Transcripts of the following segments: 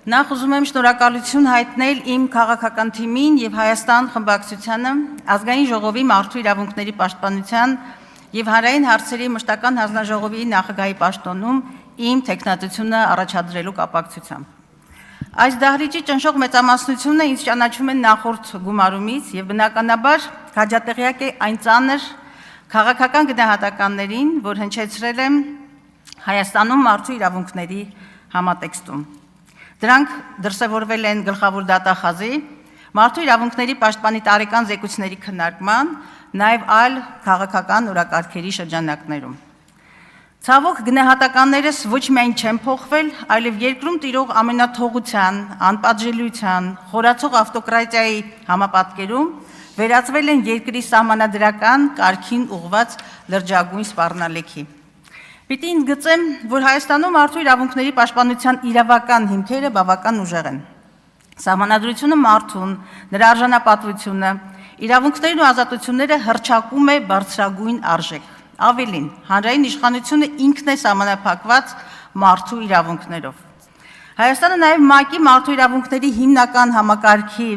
Նախ ուզում եմ շնորհակալություն հայտնել իմ քաղաքական թիմին եւ Հայաստան խմբակցությանը, ազգային ժողովի մարդու իրավունքների պաշտպանության եւ հանրային հարցերի մշտական հանձնաժողովի նախագահի պաշտոնում իմ տեխնատությունը առաջադրելու կապակցությամբ։ Այս դահլիճի ճնշող մեծամասնությունը ինձ ճանաչում են նախորդ գումարումից եւ բնականաբար քաջատեղյակ է այն ծանր քաղաքական գնահատականներին, որ հնչեցրել եմ Հայաստանում մարդու իրավունքների համատեքստում։ Դրանք դրսևորվել են գլխավոր դատախազի, մարդու իրավունքների պաշտպանի տարեկան զեկույցների քննարկման, նաև այլ քաղաքական օրակարգերի շրջանակներում։ Ցավոք գնահատականներս ոչ միայն չեն փոխվել, այլև երկրում տիրող ամենաթողության, անպատժելիության, խորացող ավտոկրատիայի համապատկերում վերածվել են երկրի սահմանադրական կարգին ուղղված լրջագույն սպառնալիքի։ Պիտի ընդգծեմ, որ Հայաստանում մարդու իրավունքների պաշտպանության իրավական հիմքերը բավական ուժեղ են։ Սահմանադրությունը մարդուն, նրա արժանապատվությունը, իրավունքներն ու ազատությունները հռչակում է բարձրագույն արժեք։ Ավելին, հանրային իշխանությունը ինքն է սահմանափակված մարդու իրավունքներով։ Հայաստանը նաև ՄԱԿ-ի մարդու իրավունքների հիմնական համակարգի,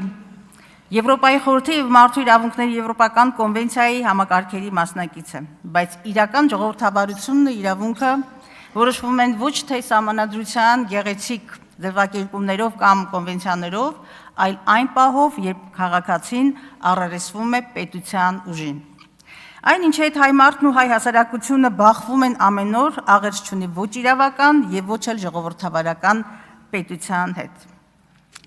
Եվրոպայի խորհրդի և մարդու իրավունքների եվրոպական կոնվենցիայի համակարգերի մասնակից է, բայց իրական ժողովրդավարությունն ու իրավունքը որոշվում են ոչ թե սահմանադրության գեղեցիկ ձևակերպումներով կամ կոնվենցիաներով, այլ այն պահով, երբ քաղաքացին առերեսվում է պետության ուժին։ Այն ինչ հետ հայ մարդն ու հայ հասարակությունը բախվում են ամեն օր, աղերս չունի ոչ իրավական և ոչ էլ ժողովրդավարական պետության հետ։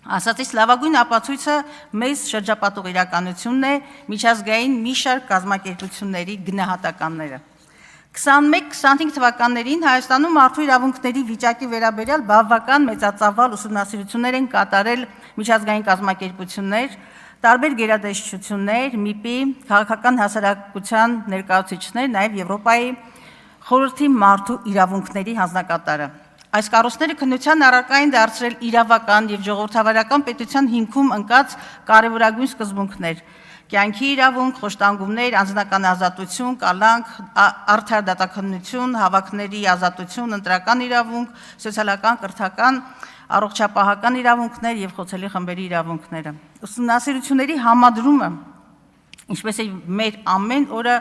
Ասածից լավագույն ապացույցը մեզ շրջապատող իրականությունն է միջազգային մի շարք կազմակերպությունների գնահատականները։ 21-25 թվականներին Հայաստանում մարդու իրավունքների վիճակի վերաբերյալ բավական մեծածավալ ուսումնասիրություններ են կատարել միջազգային կազմակերպություններ, տարբեր գերատեսչություններ, ՄԻՊ-ի, քաղաքական հասարակության ներկայացուցիչներ, նաև Եվրոպայի խորհրդի մարդու իրավունքների հանձնակատարը։ Այս կառույցները քննության առարկա են դարձրել իրավական և ժողովրդավարական պետության հիմքում ընկած կարևորագույն սկզբունքներ՝ կյանքի իրավունք, խոշտանգումներ, անձնական ազատություն, կալանք, արդար դատաքննություն, հավաքների ազատություն, ընտրական իրավունք, սոցիալական, կրթական, առողջապահական իրավունքներ և խոցելի խմբերի իրավունքները։ Ուսումնասիրությունների համադրումը, ինչպես է մեր ամեն օրը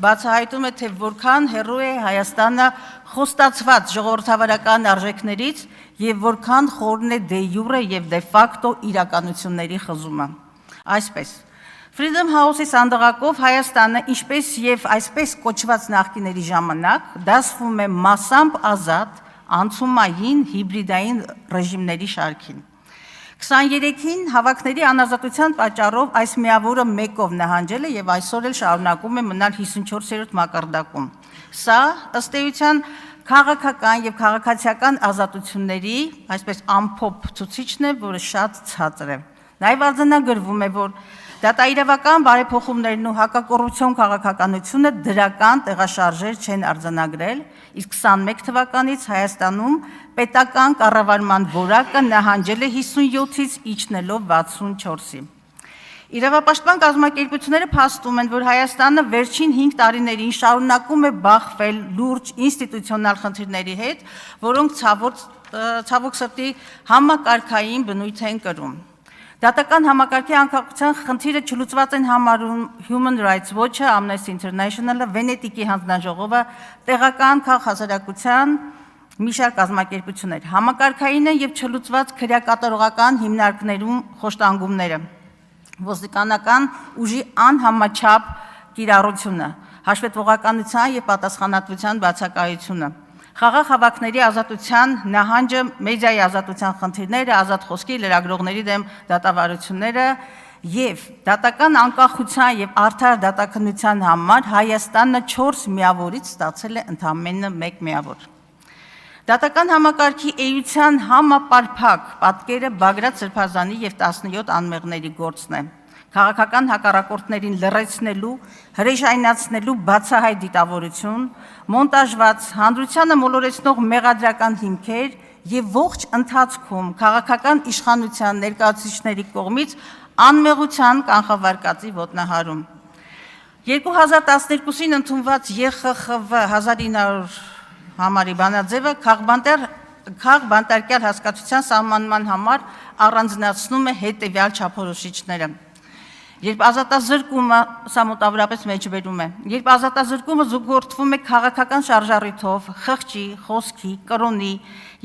բացահայտում է, թե որքան հեռու է Հայաստանը խոստացված ժողովրդավարական արժեքներից և որքան խորն է դե յուրե և դե ֆակտո իրականությունների խզումը։ Այսպես, Freedom House-ի սանդղակով Հայաստանը, ինչպես և այսպես կոչված նախկիների ժամանակ, դասվում է մասամբ ազատ, անցումային, հիբրիդային ռեժիմների շարքին։ 23-ին հավաքների անազատության պատճառով այս միավորը մեկով նահանջել է և այսօր էլ շարունակում է մնալ 54-րդ մակարդակում։ Սա, ըստ էության, քաղաքական և քաղաքացիական ազատությունների, այսպես ամփոփ ցուցիչն է, որը շատ ցածր է։ Նաև արձանագրվում է, որ դատաիրավական բարեփոխումներն ու հակակոռուպցիոն քաղաքականությունը դրական տեղաշարժեր չեն արձանագրել, իսկ 21 թվականից Հայաստանում պետական կառավարման որակը նահանջել է 57-ից իջնելով 64-ի։ Իրավապաշտպան կազմակերպությունները փաստում են, որ Հայաստանը վերջին 5 տարիներին շարունակում է բախվել լուրջ ինստիտուցիոնալ խնդիրների հետ, որոնք ցավոք սրտի համակարգային բնույթ են կրում։ Դատական համակարգի անկախության խնդիրը չլուծված են համարում Human Rights Watch-ը, Amnesty International-ը, Վենետիկի հանձնաժողովը, տեղական քաղաքացիական մի շարք կազմակերպություններ։ Համակարգային են և չլուծված քրեակատարողական հիմնարկներում խոշտանգումները, ոստիկանական ուժի անհամաչափ կիրառությունը, հաշվետվողականության և պատասխանատվության բացակայությունը, խաղաղ հավաքների ազատության նահանջը, մեդիայի ազատության խնդիրները, ազատ խոսքի, լրագրողների դեմ դատավարությունները և դատական անկախության և արդար դատաքննության համար Հայաստանը 4 միավորից ստացել է ընդամենը 1 միավոր։ Դատական համակարգի էության համապարփակ պատկերը Բագրատ Սրբազանի և 17 անմեղների գործն է։ Քաղաքական հակառակորդներին լռեցնելու, հրեշայնացնելու բացահայտ դիտավորություն, մոնտաժված, հանրությանը մոլորեցնող մեղադրական հիմքեր և ողջ ընթացքում քաղաքական իշխանության ներկայացուցիչների կողմից անմեղության կանխավարկածի ոտնահարում։ 2012-ին ընդունված ԵԽԽՎ 1900 համարի բանաձևը քաղբանտեր քաղ բանտարկյալ հասկացության սահմանման համար առանձնացնում է հետևյալ չափորոշիչները։ Երբ ազատազրկումը, սա մոտավորապես մեջբերում է, երբ ազատազրկումը զուգորդվում է քաղաքական շարժառիթով, խղճի, խոսքի, կրոնի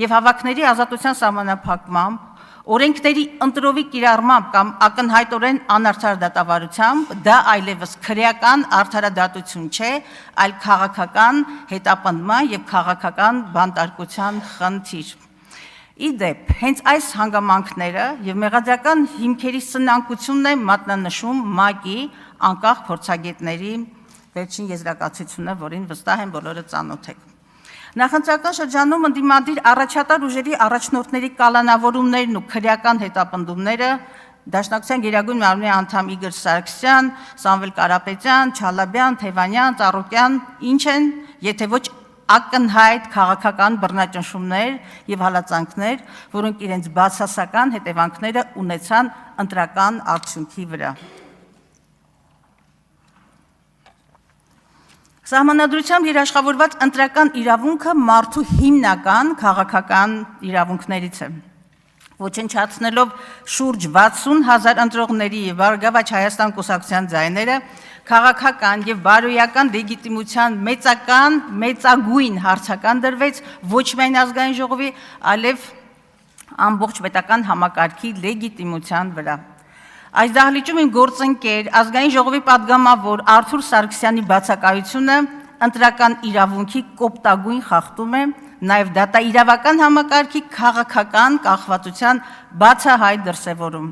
եւ հավաքների ազատության սահմանափակմամբ, օրենքների ընտրովի կիրառմամբ կամ ակնհայտորեն անարդար դատավարությամբ, դա այլևս քրեական արդարադատություն չէ, այլ քաղաքական հետապնդման եւ քաղաքական բանտարկության խնդիր։ Իդեպ, հենց այս հանգամանքները եւ մեղադրական հիմքերի սնանկությունն է մատնանշում ՄԱԿ-ի անկախ փորձագետների վերջին եզրակացությունը, որին վստահ եմ բոլորը ծանոթ եք։ Նախընտրական շրջանում ընդդիմադիր առաջատար ուժերի առաջնորդների կալանավորումներն ու քրեական հետապնդումները Դաշնակցության գերագույն մարմնի անդամ Իգոր Սարգսյան, Սամվել Կարապետյան, Չալաբյան, Թևանյան, Ծառուկյան ինչ են, եթե ոչ ակնհայտ քաղաքական բռնաճնշումներ եւ հալածանքներ, որոնք իրենց բացասական հետևանքները ունեցան ընտրական արդյունքի վրա։ Սահմանադրությամբ երաշխավորված ընտրական իրավունքը մարդու հիմնական քաղաքական իրավունքներից է։ Ոչնչացնելով շուրջ 60,000 ընտրողների եւ Բարգավաճ Հայաստան կուսակցության ձայները, քաղաքական եւ բարոյական լեգիտիմության մեծագույն հարցական դրվեց ոչ միայն ազգային ժողովի, այլև ամբողջ պետական համակարգի լեգիտիմության վրա։ Այս դահլիճում իմ գործընկեր ազգային ժողովի падգամավոր Արթուր Սարգսյանի բացակայությունը ընտրական իրավունքի կոպտագույն խախտում է, նաև դատաիրավական համակարգի քաղաքական կախվածության բացահայտ դրսևորում։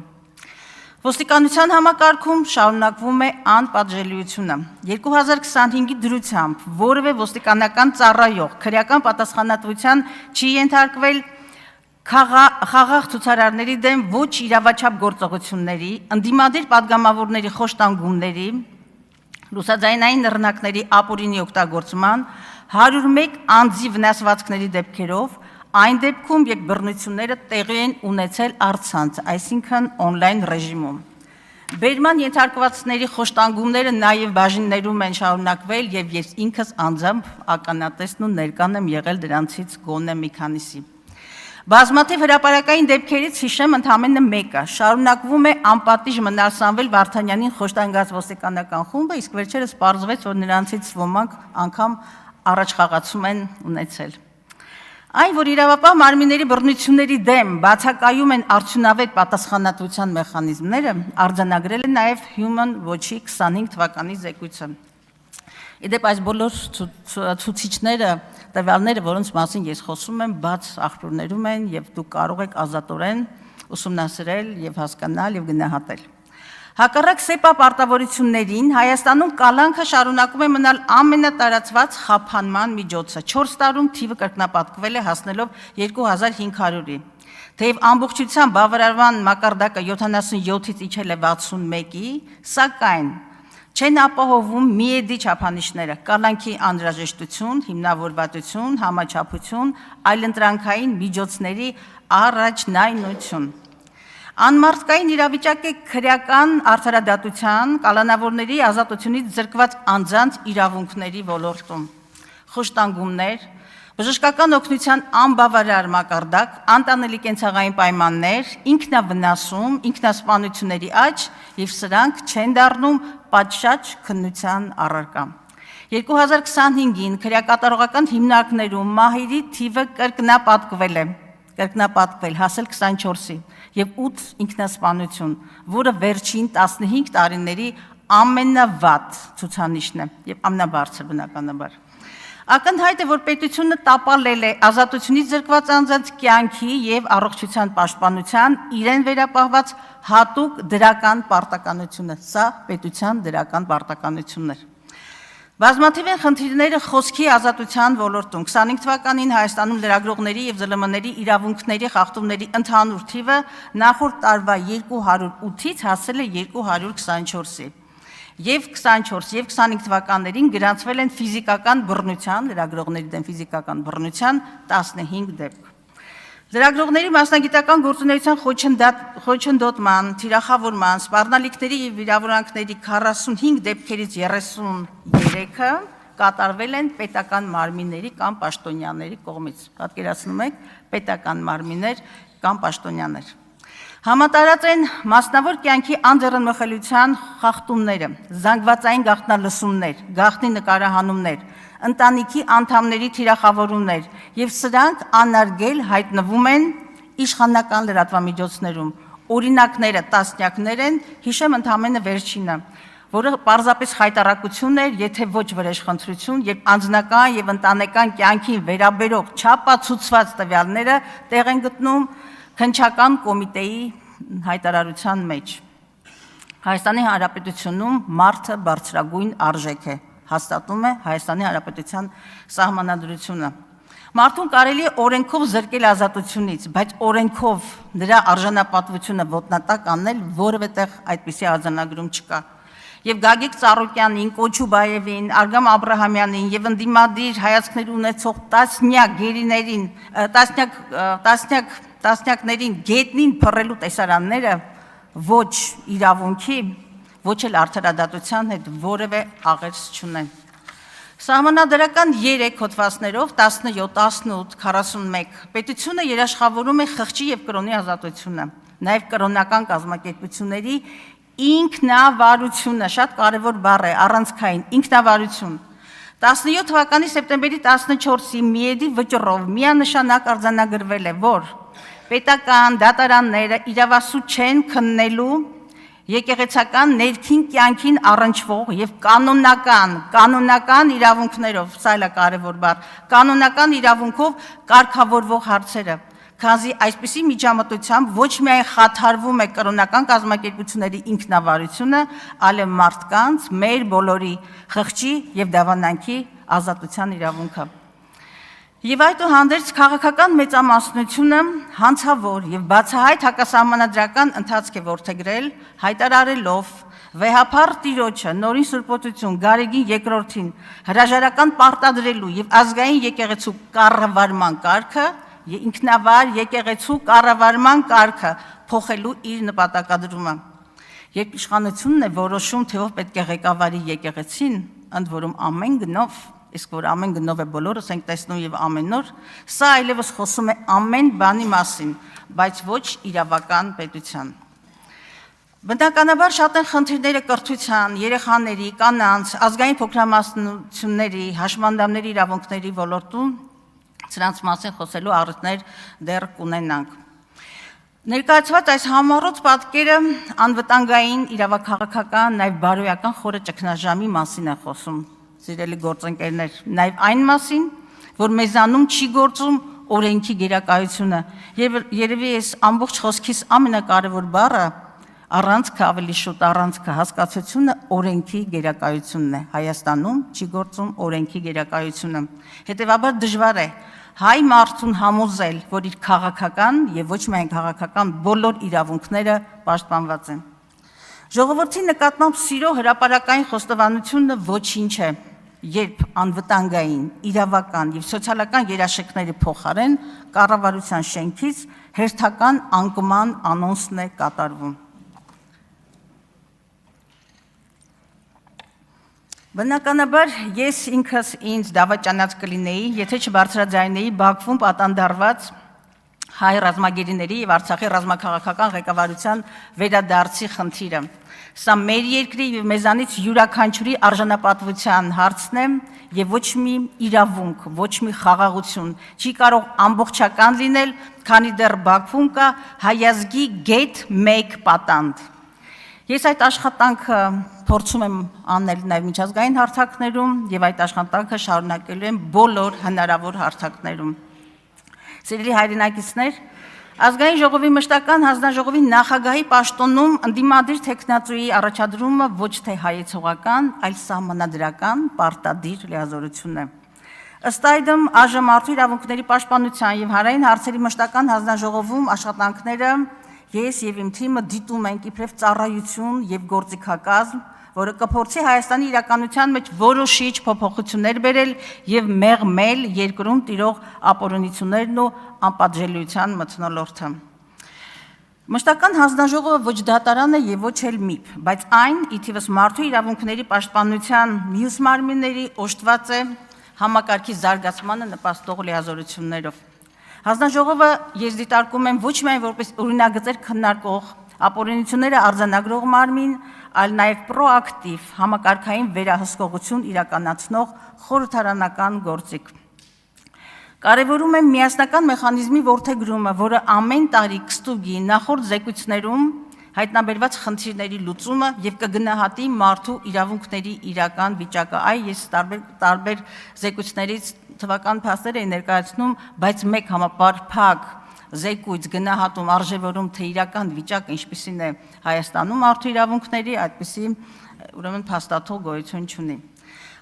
Ոստիկանության համակարգում շարունակվում է անպատժելիությունը։ 2025-ի դրությամբ որևէ ոստիկանական ծառայող քրեական պատասխանատվության չի ենթարկվել խաղաղ ցուցարարների դեմ ոչ իրավաչափ գործողությունների, ընդդիմադիր падգամավորների խոշտանգումների, լուսաձայնային նռնակների ապօրինի օգտագործման, 101 անձի վնասվածքների դեպքերով, այն դեպքում, երբ բռնությունները տեղի են ունեցել առցանց, այսինքն օնլայն ռեժիմում։ Բերման ենթարկվածների խոշտանգումները նաև բաժիններում են շարունակվել եւ ես ինքս անձամբ ականատեսն ու ներկան եմ եղել դրանցից գոնե մի քանիսի։ Բազմաթիվ հրապարակային դեպքերից հիշեմ ընդամենը մեկը, շարունակվում է անպատիժ մնալ Սամվել Վարդանյանին խոշտանգած ոստիկանական խումբը, իսկ վերջերս պարզվեց, որ նրանցից ոմանք անգամ առաջխաղացում են ունեցել։ Այն, որ իրավապահ մարմինների բռնությունների դեմ բացակայում են արդյունավետ պատասխանատվության մեխանիզմները, արձանագրել է նաև Human Watch-ի 25 թվականի զեկույցը։ Իդեպ այս բոլոր ցուցիչները, տվյալները, որոնց մասին ես խոսում եմ, բաց աղբյուրներում են եւ դուք կարող եք ազատորեն ուսումնասիրել եւ հասկանալ եւ գնահատել։ Հակառակ ՍԵՊԱ պարտավորություններին Հայաստանում կալանքը շարունակում է մնալ ամենատարածված խափանման միջոցը։ 4 տարում թիվը կրկնապատկվել է հասնելով 2500-ի։ Թեև ամբողջությամբ բավարարման մակարդակը 77-ից իջել է 61-ի, սակայն չեն ապահովում միեդի չափանիշները՝ կալանքի անհրաժեշտություն, հիմնավորվածություն, համաչափություն, այլընտրանքային միջոցների առաջնայնություն։ Անմարդկային իրավիճակ է քրեական արդարադատության, կալանավորների ազատությունից զրկված անձանց իրավունքների ոլորտում։ Խոշտանգումներ, բժշկական օգնության անբավարար մակարդակ, անտանելի կենցաղային պայմաններ, ինքնավնասում, ինքնասպանությունների աճ եւ սրանք չեն դառնում պատշաճ քննության առարկա։ 2025-ին քրեակատարողական հիմնարկներում մահերի թիվը կրկնապատկվել, հասել 24-ի եւ 8 ինքնասպանություն, որը վերջին 15 տարիների ամենավատ ցուցանիշն է եւ ամենաբարձր բնականաբար։ Ակնհայտ է, որ պետությունը տապալել է ազատությունից զրկված անձանց կյանքի եւ առողջության պաշտպանության իրեն վերապահված հատուկ դրական պարտականությունը։ Սա պետության դրական պարտականությունն է։ Բազմաթիվ են խնդիրները խոսքի ազատության ոլորտում։ 25 թվականին Հայաստանում լրագրողների եւ ԶԼՄ-ների իրավունքների խախտումների ընդհանուր թիվը նախորդ տարվա 208-ից հասել է 224-ի։ Եվ 24 եւ 25 թվականներին գրանցվել են ֆիզիկական բռնության, լրագրողների դեմ ֆիզիկական բռնության 15 դեպք։ Լրագրողների մասնագիտական գործունեության խոչընդոտման, թիրախավորման, սպառնալիքների եւ վիրավորանքների 45 դեպքերից 33-ը կատարվել են պետական մարմինների կամ պաշտոնյաների կողմից։ Պատկերացնում եք, պետական մարմիններ կամ պաշտոնյաներ։ Համատարած են մասնավոր կյանքի անձեռնմխելիության խախտումները, զանգվածային գաղտնալսումներ, գաղտնի նկարահանումներ, ընտանիքի անդամների թիրախավորումներ եւ սրանք անարգել հայտնվում են իշխանական լրատվամիջոցներում։ Օրինակները տասնյակներ են, հիշեմ ընդամենը վերջինը, որը պարզապես խայտառակություն էր, եթե ոչ վրեժխնդրություն, եւ անձնական եւ ընտանեկան կյանքին վերաբերող չափածուցված տվյալները տեղ են գտնում քննչական կոմիտեի հայտարարության մեջ։ Հայաստանի Հանրապետությունում մարդը բարձրագույն արժեք է, հաստատում է Հայաստանի Հանրապետության սահմանադրությունը։ Մարդուն կարելի է օրենքով զրկել ազատությունից, բայց օրենքով նրա արժանապատվությունը ոտնատակ անել որևէ տեղ այդպիսի արձանագրում չկա։ Եվ Գագիկ Ծառուկյանին, Կոչուբաևին, Արգամ Աբրահամյանին եւ ընդդիմադիր հայացքներ ունեցող տասնյակ գերիներին, տասնյակներին գետնին փռելու տեսարանները ոչ իրավունքի, ոչ էլ արդարադատության հետ որևէ աղերս չունեն։ Սահմանադրական 3 հոդվածներով 17, 18, 41 պետությունը երաշխավորում է խղճի եւ կրոնի ազատությունը, նաեւ կրոնական կազմակերպությունների ինքնավարությունը, շատ կարևոր բառ է, առանցքային ինքնավարություն։ 17 թվականի սեպտեմբերի 14-ի միեդի վճռով միանշանակ արձանագրվել է, որ պետական դատարանները իրավասու չեն քննելու եկեղեցական ներքին կյանքին առնչվող եւ կանոնական իրավունքներով, սա էլ է կարևոր բառ, կանոնական իրավունքով կարգավորվող հարցերը, քանզի այսպիսի միջամտությամբ ոչ միայն խաթարվում է կրոնական կազմակերպությունների ինքնավարությունը, այլև մարդկանց, մեր բոլորի խղճի եւ դավանանքի ազատության իրավունքը։ Եվ այդուհանդերձ քաղաքական մեծամասնությունը հանցավոր եւ բացահայտ հակասահմանադրական ընթացք է որդեգրել, հայտարարելով վեհափառ տիրոջը նորին սուրբոտություն Գարեգին II-ին հրաժարական պարտադրելու եւ ազգային եկեղեցու կառավարման կարգը, ինքնավար եկեղեցու կառավարման կարգը փոխելու իր նպատակադրումը։ Երբ իշխանությունն է որոշում, թե ով պետք է ղեկավարի եկեղեցին, ընդ որում ամեն գնով, իսկ որ ամեն գնով է բոլորս ենք տեսնում եւ ամեն օր, սա այլևս խոսում է ամեն բանի մասին, բայց ոչ իրավական պետության։ Բնականաբար շատ են խնդիրները կրթության, երեխաների, կանանց, ազգային փոքրամասնությունների, հաշմանդամների իրավունքների ոլորտում, սրանց մասին խոսելու առիթներ դեռ կունենանք։ Ներկայացված այս համառոտ պատկերը անվտանգային, իրավաքաղաքական, նաև բարոյական խորը ճգնաժամի մասին է խոսում, սիրելի գործընկերներ, նաև այն մասին, որ մեզանում չի գործում օրենքի գերակայությունը, եւ երևի այս ամբողջ խոսքիս ամենակարևոր բառը առանցքը, ավելի շուտ առանցքը հասկացությունը օրենքի գերակայությունն է։ Հայաստանում չի գործում օրենքի գերակայությունը։ Հետևաբար դժվար է հայ մարդուն համոզել, որ իր քաղաքական եւ ոչ միայն քաղաքական բոլոր իրավունքները պաշտպանված են։ Ժողովրդի նկատմամբ սիրո հրապարակային խոստովանությունը ոչինչ է, երբ անվտանգային, իրավական եւ սոցիալական երաշխիքների փոխարեն կառավարության շենքից հերթական անկման անոնսն է կատարվում։ Բնականաբար ես ինքս ինձ դավաճանած կլինեի, եթե չբարձրաձայնեի Բաքվում պատանդարված հայ ռազմագերիների եւ Արցախի ռազմաքաղաքական ղեկավարության վերադարձի խնդիրը։ Սա մեր երկրի եւ մեզանից յուրաքանչյուրի արժանապատվության հարցն է եւ ոչ մի իրավունք, ոչ մի խաղաղություն չի կարող ամբողջական լինել, քանի դեռ Բաքվում կա հայազգի գետ 1 պատանդ։ Ես այդ աշխատանքը փորձում եմ անել նաև միջազգային հարթակներում եւ այդ աշխատանքը շարունակելու եմ բոլոր հնարավոր հարթակներում։ Սիրելի հայրենակիցներ, Ազգային ժողովի մշտական հանձնաժողովի նախագահի պաշտոնում ընդդիմադիր թեկնածուի առաջադրումը ոչ թե հայեցողական, այլ սահմանադրական պարտադիր լիազորություն է։ Ըստ այդմ ԱԺՄ մարդու իրավունքների պաշտպանության եւ հանրային հարցերի մշտական հանձնաժողովում աշխատանքները ես եւ իմ թիմը դիտում ենք իբրև ծառայություն եւ գործիքակազմ, որը կփորձի Հայաստանի իրականության մեջ որոշիչ փոփոխություններ բերել եւ մեղմել երկրում տիրող ապօրինություններն ու անպատժելիության մթնոլորտը։ Մշտական հանձնաժողովը ոչ դատարան է եւ ոչ էլ ՄԻՊ, բայց այն ի թիվս մարդու իրավունքների պաշտպանության մյուս մարմինների օժտված է համակարգի զարգացմանը նպաստող լիազորություններով։ Հանձնաժողովը ես դիտարկում եմ ոչ միայն որպես օրինագծեր քննարկող, ապօրինությունները արձանագրող մարմին, այլ նաև պրոակտիվ համակարգային վերահսկողություն իրականացնող խորհրդարանական գործիք։ Կարևորում եմ միասնական մեխանիզմի որդեգրումը, որը ամեն տարի կստուգի նախորդ զեկույցներում հայտնաբերված խնդիրների լուծումը եւ կգնահատի մարդու իրավունքների իրական վիճակը։ Ես տարբեր զեկույցներից թվական փաստեր էի ներկայացնում, բայց մեկ համապարփակ զեկույց գնահատում արժևորում, թե իրական վիճակը ինչպիսին է Հայաստանում մարդու իրավունքների, այդպիսի ուրեմն փաստաթող գոյություն չունի։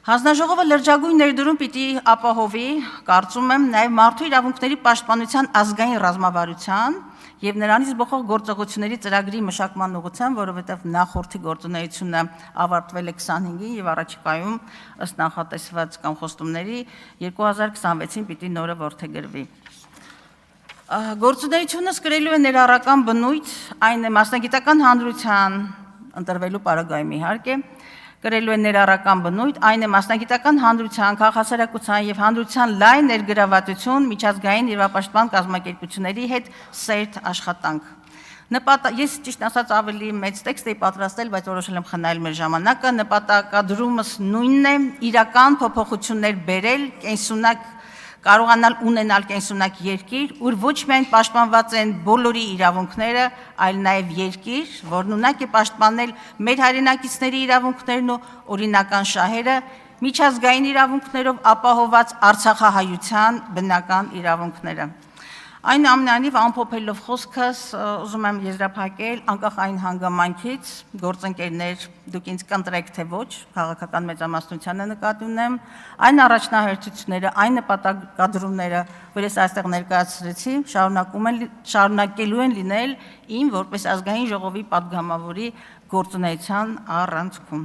Հանձնաժողովը լրջագույն ներդրում պիտի ապահովի, կարծում եմ, նաև մարդու իրավունքների պաշտպանության ազգային ռազմավարության եւ նրանից բխող գործողությունների ծրագրի մշակման ուղղությամբ, որովհետեւ նախորդի գործունեությունը ավարտվել է 25-ին եւ առաջիկայում ըստ նախատեսված կամ խոստումների 2026-ին պիտի նորը որդեգրվի։ Գործունեությունս կրելու է ներառական բնույթ, այն է մասնագիտական հանրության ընտրվելու պարագայում իհարկե, կրելու է ներառական բնույթ, այն է մասնագիտական հանրության, քաղաքասարակության եւ հանրության լայն ներգրավվածություն միջազգային իրավապաշտպան կազմակերպությունների հետ սերտ աշխատանք։ Ես ճիշտ ասած ավելի մեծ տեքստ էի պատրաստել, բայց որոշել եմ խնայել մեր ժամանակը, նպատակադրումս նույնն է՝ իրական փոփոխություններ բերել, կենսունակ կարողանալ ունենալ կենսունակ երկիր, ուր ոչ միայն պաշտպանված են բոլորի իրավունքները, այլ նաև երկիր, որն ունակ է պաշտպանել մեր հայրենակիցների իրավունքներն ու օրինական շահերը, միջազգային իրավունքներով ապահովված Արցախահայության բնական իրավունքները։ Այնուամենայնիվ ամփոփելով խոսքս ուզում եմ եզրափակել անկախ այն հանգամանքից, գործընկերներ, դուք ինձ կընտրեք թե ոչ, քաղաքական մեծամասնությանը նկատի ունեմ, այն առաջնահերթությունները, այն նպատակադրումները, որ ես այստեղ ներկայացրեցի, շարունակելու են լինել իմ որպես ազգային ժողովի պատգամավորի գործունեության առանցքում։